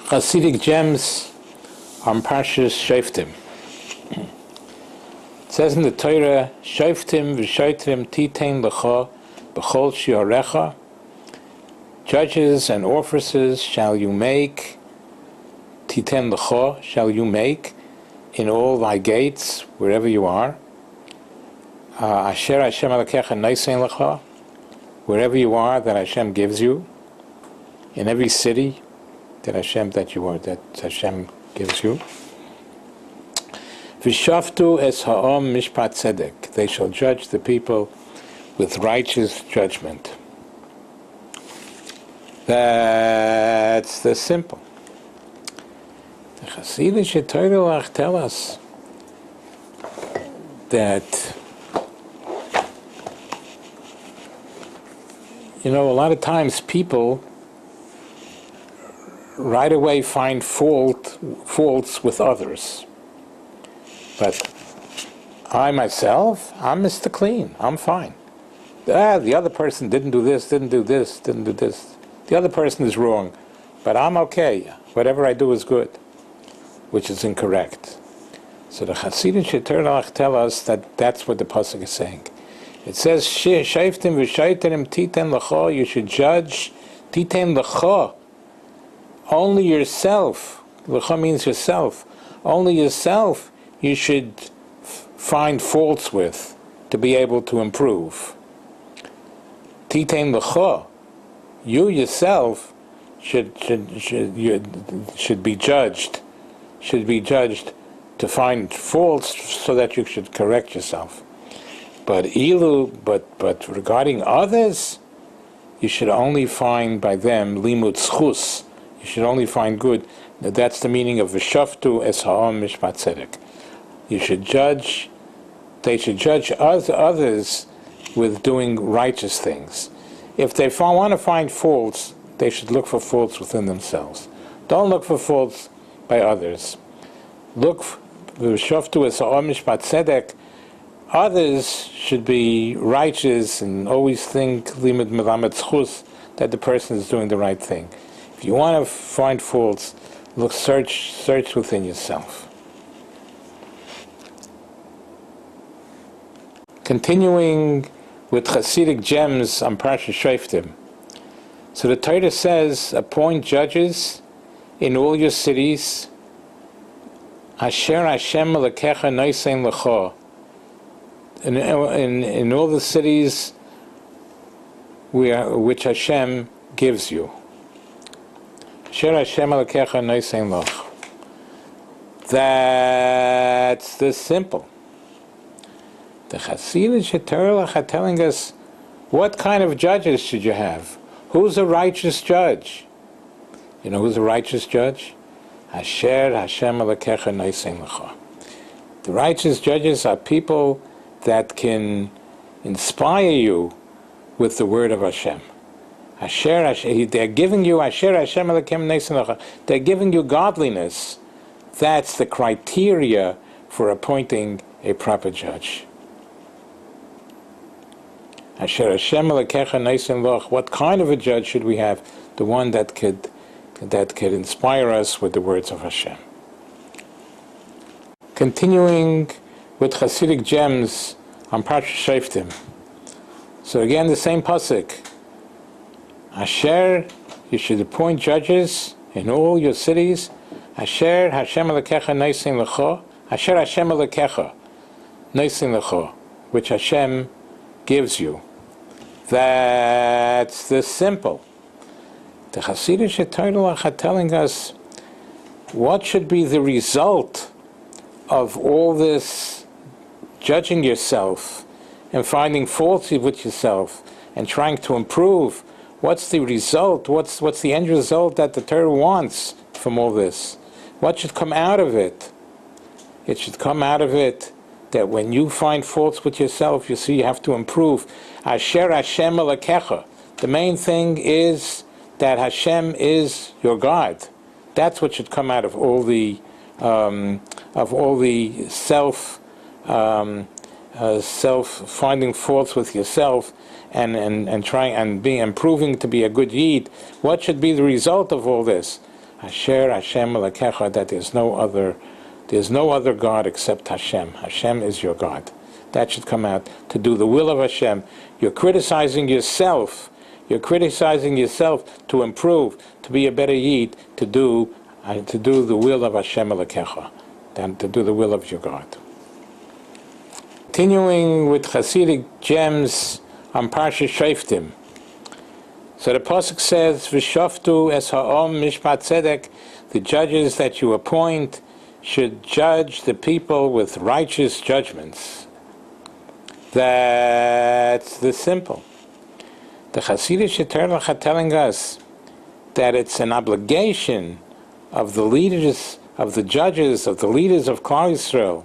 Chassidic gems on Parshas Shoftim. It says in the Torah, Shoftim3 titein lecha b'chol shi'orecha. Judges and officers shall you make, titein lecha shall you make, in all thy gates, wherever you are. Asher Hashem alakecha noisein lecha, wherever you are that Hashem gives you, in every city that Hashem gives you. V'shoftu es ha'om mishpat tzedek, they shall judge the people with righteous judgment. That's the simple. The Chassidic Torah tell us that, a lot of times people right away find faults with others. But I myself, I'm Mr. Clean. I'm fine. The other person didn't do this. The other person is wrong. But I'm okay. Whatever I do is good. Which is incorrect. So the Chassidic Torah tell us that that's what the pasuk is saying. It says, Shoftim v'shayterim titein lecha, you should judge, titein lecha, only yourself. Lecha means yourself. Only yourself you should find faults with to be able to improve. Titein lecha, you yourself should be judged. Should be judged to find faults so that you should correct yourself. But regarding others, you should only find by them limud zchus. You should only find good. That's the meaning of v'shoftu es ha'om mishpat tzedek. You should judge. They should judge others with doing righteous things. If they want to find faults, they should look for faults within themselves. Don't look for faults by others. Look v'shoftu es ha'om mishpat tzedek. Others should be righteous and always think limud melamed zchus, that the person is doing the right thing. If you want to find faults, search within yourself. Continuing with Chassidic gems on Parshas Shoftim. So the Torah says, appoint judges in all your cities. Asher Hashem alakecha noisein lecha. In all the cities which Hashem gives you. Asher Hashem alakecha noisein lecha. That's the simple. The Chassidic Torah are telling us, what kind of judges should you have? Who's a righteous judge? You know who's a righteous judge? Asher Hashem alakecha noisein lecha. The righteous judges are people that can inspire you with the word of Hashem. They're giving you Asher Hashem alakecha noisein lecha. They're giving you godliness. That's the criteria for appointing a proper judge. Asher Hashem alakecha noisein lecha. What kind of a judge should we have? The one that could inspire us with the words of Hashem. Continuing with Chassidic gems on Parshas Shoftim. So again, the same pasuk. Asher, you should appoint judges in all your cities. Asher Hashem alakecha noisein lecha. Asher Hashem alakecha noisein lecha, which Hashem gives you. That's the simple. The Chassidic Torah are telling us what should be the result of all this judging yourself and finding faults with yourself and trying to improve. What's the result? What's the end result that the Torah wants from all this? What should come out of it? It should come out of it that when you find faults with yourself, you see you have to improve. Asher Hashem alakecha. The main thing is that Hashem is your God. That's what should come out of all the self finding faults with yourself and trying and being improving to be a good yid. What should be the result of all this? Asher Hashem Elokecha, that there's no other God except Hashem. Hashem is your God. That should come out, to do the will of Hashem. You're criticizing yourself. You're criticizing yourself to improve, to be a better Yid, to do the will of Hashem Elokecha, than to do the will of your God. Continuing with Chassidic gems on Parsha Shoftim. So the pasuk says, "V'shoftu es ha'om mishpat tzedek." The judges that you appoint should judge the people with righteous judgments. That's the simple. The Chassidic are telling us that it's an obligation of the leaders, of the judges, of the leaders of Klal Yisrael.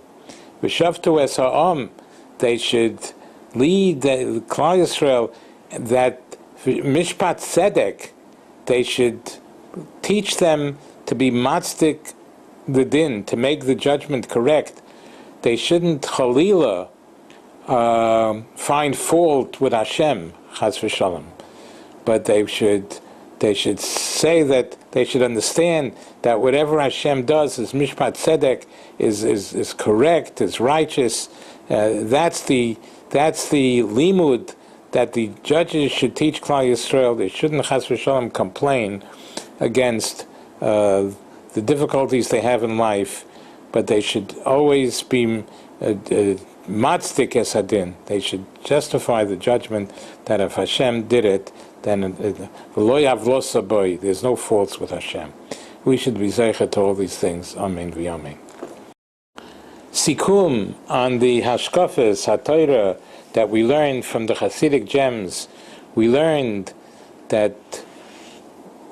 V'shoftu es ha'om, they should lead the Klal Yisrael, that mishpat tzedek, they should teach them to be matzdik the din, to make the judgment correct. They shouldn't chalila find fault with Hashem, chas v'shalom, but they should say that they should understand that whatever Hashem does is mishpat tzedek, is correct, is righteous. That's the limud that the judges should teach Klal Yisrael. They shouldn't chas v'shalom complain against the difficulties they have in life, but they should always be matzdik es hadin. They should justify the judgment that if Hashem did it, then there's no faults with Hashem. We should be zeicher to all these things. Amen v'amen. Sikum on the hashkafas haTorah that we learned from the Chassidic gems. We learned that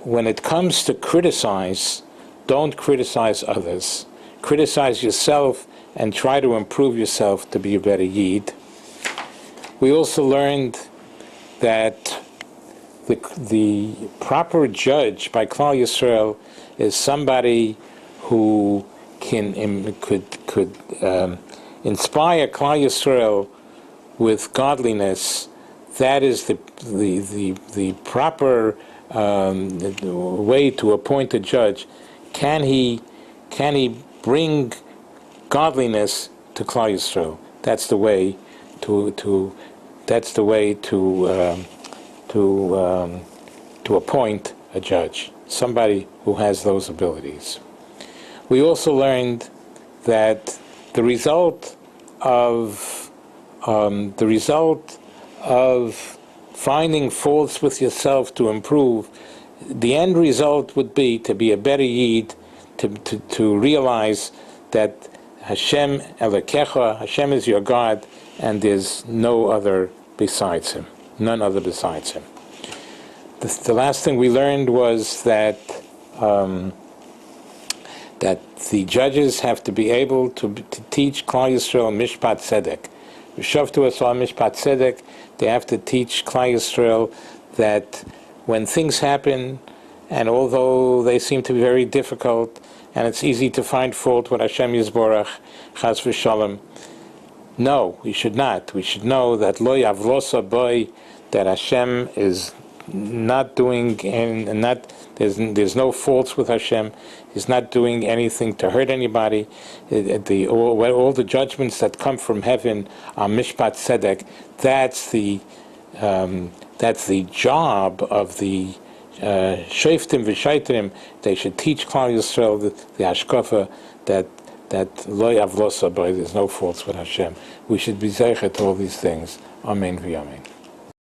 when it comes to criticize, don't criticize others. Criticize yourself and try to improve yourself to be a better Yid. We also learned that the proper judge by Klal Yisrael is somebody who could inspire Klal Yisrael with godliness. That is the proper way to appoint a judge. Can he bring godliness to Klal Yisrael? That's the way to appoint a judge, somebody who has those abilities. We also learned that the result of finding faults with yourself to improve, the end result would be to be a better Yid, to realize that Hashem Elokecha, Hashem is your God, and there's no other besides Him, none other besides Him. The last thing we learned was that the judges have to be able to teach Klal Yisrael mishpat tzedek. Shoftim3 mishpat tzedek. They have to teach Klal Yisrael that when things happen, and although they seem to be very difficult, and it's easy to find fault with Hashem Yisborach, chas v'shalom, no, we should not. We should know that lo yavlosa boy, that Hashem is not doing, and not there's no faults with Hashem. He's not doing anything to hurt anybody. All the judgments that come from heaven are mishpat tzedek. That's the job of the Shoftim3. They should teach Klal Yisrael the hashkafa that lo yavlosa boy, there's no faults with Hashem. We should be zeicher to all these things. Amen v'amen.